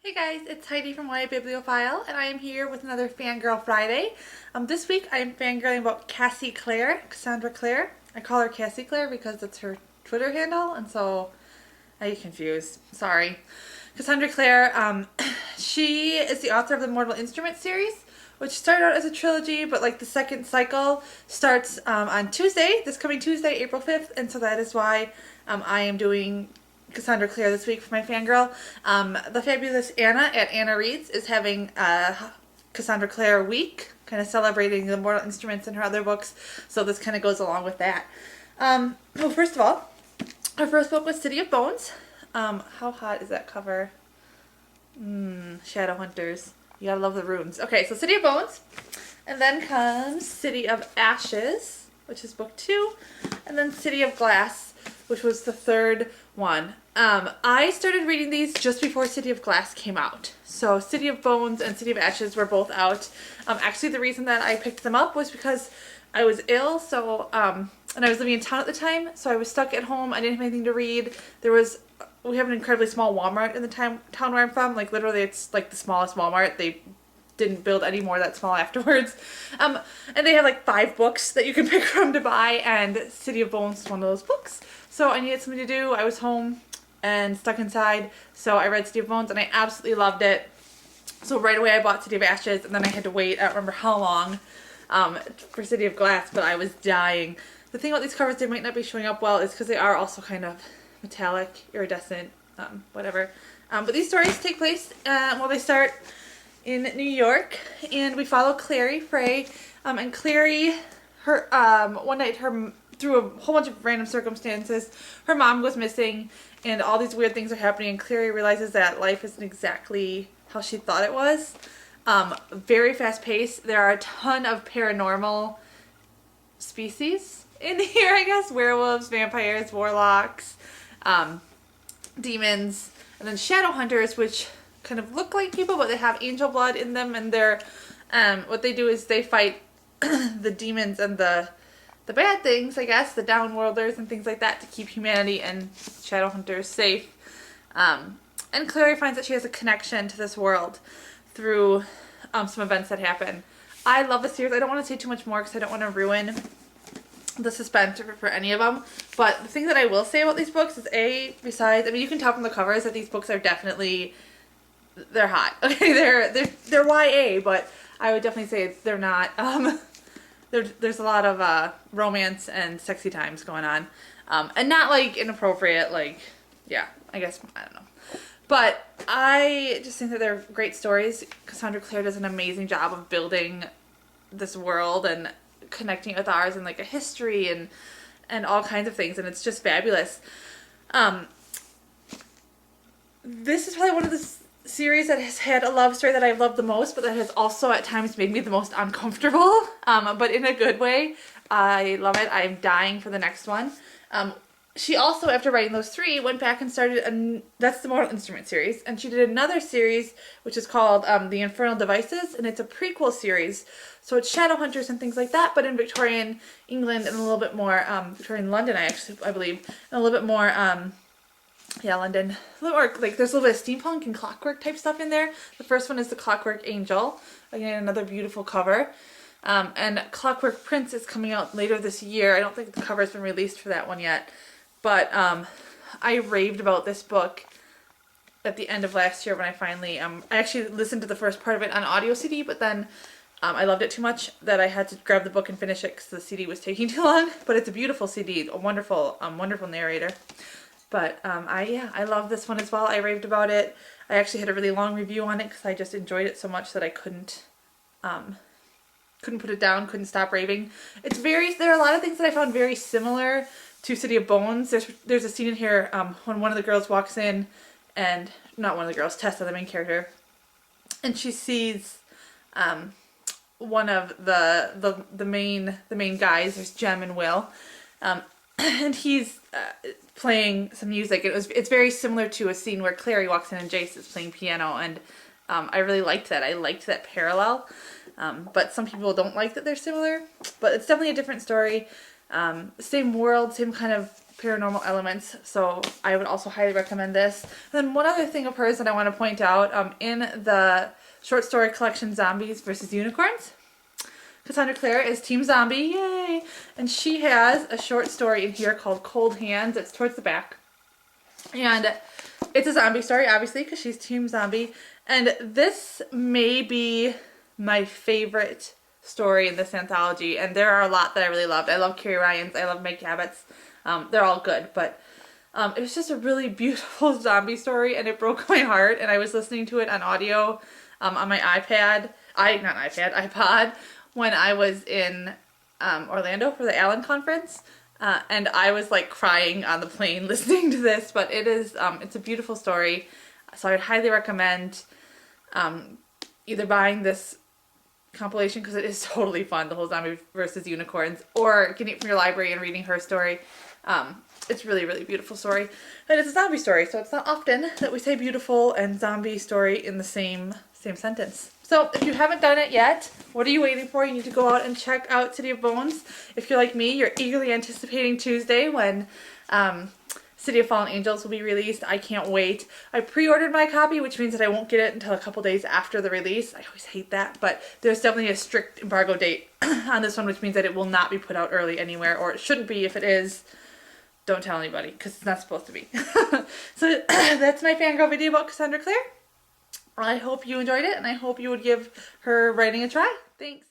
Hey guys, it's Heidi from YA Bibliophile, and I am here with another Fangirl Friday. This week I am fangirling about Cassandra Clare. I call her Cassie Clare because that's her Twitter handle, and so I get confused. Sorry. Cassandra Clare, she is the author of the Mortal Instruments series, which started out as a trilogy, but like the second cycle starts on Tuesday, this coming Tuesday, April 5th, and so that is why I am doing Cassandra Clare this week for my fangirl. The fabulous Anna at Anna Reads is having a Cassandra Clare week, kind of celebrating the Mortal Instruments in her other books, so this kind of goes along with that. Well, first of all, our first book was City of Bones. How hot is that cover? Shadow Hunters. You gotta love the runes. Okay, so City of Bones. And then comes City of Ashes, which is book 2. And then City of Glass, which was the third one. I started reading these just before City of Glass came out. So City of Bones and City of Ashes were both out. Actually, the reason that I picked them up was because I was ill, so and I was living in town at the time, so I was stuck at home. I didn't have anything to read. We have an incredibly small Walmart in the town where I'm from. Like, literally, it's like the smallest Walmart. They didn't build any more that small afterwards. And they have like 5 books that you can pick from to buy, and City of Bones is one of those books. So I needed something to do. I was home and stuck inside, so I read City of Bones, and I absolutely loved it. So right away I bought City of Ashes, and then I had to wait, I don't remember how long, for City of Glass, but I was dying. The thing about these covers, they might not be showing up well, is because they are also kind of metallic, iridescent, whatever. But these stories take place, they start in New York, and we follow Clary Frey, and Clary, one night, through a whole bunch of random circumstances, her mom goes missing, and all these weird things are happening, and Clary realizes that life isn't exactly how she thought it was. Very fast paced. There are a ton of paranormal species in here, I guess. Werewolves, vampires, warlocks, demons, and then shadow hunters, which kind of look like people, but they have angel blood in them, and they're, what they do is they fight the demons and the bad things, I guess, the downworlders and things like that, to keep humanity and shadow hunters safe. And Clary finds that she has a connection to this world through some events that happen. I love the series. I don't want to say too much more because I don't want to ruin the suspense for any of them. But the thing that I will say about these books is, besides, I mean, you can tell from the covers that these books are definitely, they're hot. Okay, they're YA, but I would definitely say they're not. There's a lot of romance and sexy times going on, and not like inappropriate. Like, yeah, I guess, I don't know. But I just think that they're great stories. Cassandra Clare does an amazing job of building this world and connecting it with ours, and like a history and all kinds of things, and it's just fabulous. This is probably one of the series that has had a love story that I've loved the most, but that has also at times made me the most uncomfortable, but in a good way. I love it. I'm dying for the next one. She also, after writing those 3, went back and started, that's the Mortal Instrument series, and she did another series which is called The Infernal Devices, and it's a prequel series. So it's shadow hunters and things like that, but in Victorian England and a little bit more, Victorian London, I believe, and a little bit more, London. A little more, like, there's a little bit of steampunk and clockwork type stuff in there. The first one is the Clockwork Angel. Again, another beautiful cover. And Clockwork Prince is coming out later this year. I don't think the cover's been released for that one yet. But I raved about this book at the end of last year when I finally, I actually listened to the first part of it on audio CD, but then I loved it too much that I had to grab the book and finish it because the CD was taking too long. But it's a beautiful CD, a wonderful, wonderful narrator. But I love this one as well. I raved about it. I actually had a really long review on it because I just enjoyed it so much that I couldn't put it down, couldn't stop raving. There are a lot of things that I found very similar to City of Bones. There's a scene in here when one of the girls walks in, and not one of the girls, Tessa, the main character, and she sees one of the main guys. There's Jem and Will, and he's playing some music. It's very similar to a scene where Clary walks in and Jace is playing piano, and I really liked that. I liked that parallel. But some people don't like that they're similar, but it's definitely a different story. Same world, same kind of paranormal elements, so I would also highly recommend this. And then one other thing of hers that I want to point out, in the short story collection Zombies versus Unicorns, Cassandra Clare is Team Zombie, yay! And she has a short story in here called Cold Hands. It's towards the back. And it's a zombie story, obviously, because she's Team Zombie. And this may be my favorite story in this anthology. And there are a lot that I really loved. I love Carrie Ryan's. I love Meg Cabot's. They're all good. But it was just a really beautiful zombie story. And it broke my heart. And I was listening to it on audio on my iPod, when I was in Orlando for the Allen conference. And I was like crying on the plane listening to this, but it is, it's a beautiful story. So I would highly recommend either buying this compilation, because it is totally fun, the whole Zombie versus Unicorns, or getting it from your library and reading her story. It's really, really beautiful story. And it's a zombie story, so it's not often that we say beautiful and zombie story in the same sentence. So if you haven't done it yet, what are you waiting for? You need to go out and check out City of Bones. If you're like me, you're eagerly anticipating Tuesday when City of Fallen Angels will be released. I can't wait. I pre-ordered my copy, which means that I won't get it until a couple days after the release. I always hate that, but there's definitely a strict embargo date on this one, which means that it will not be put out early anywhere, or it shouldn't be. If it is, don't tell anybody, because it's not supposed to be. So that's my fangirl video about Cassandra Clare. I hope you enjoyed it, and I hope you would give her writing a try. Thanks.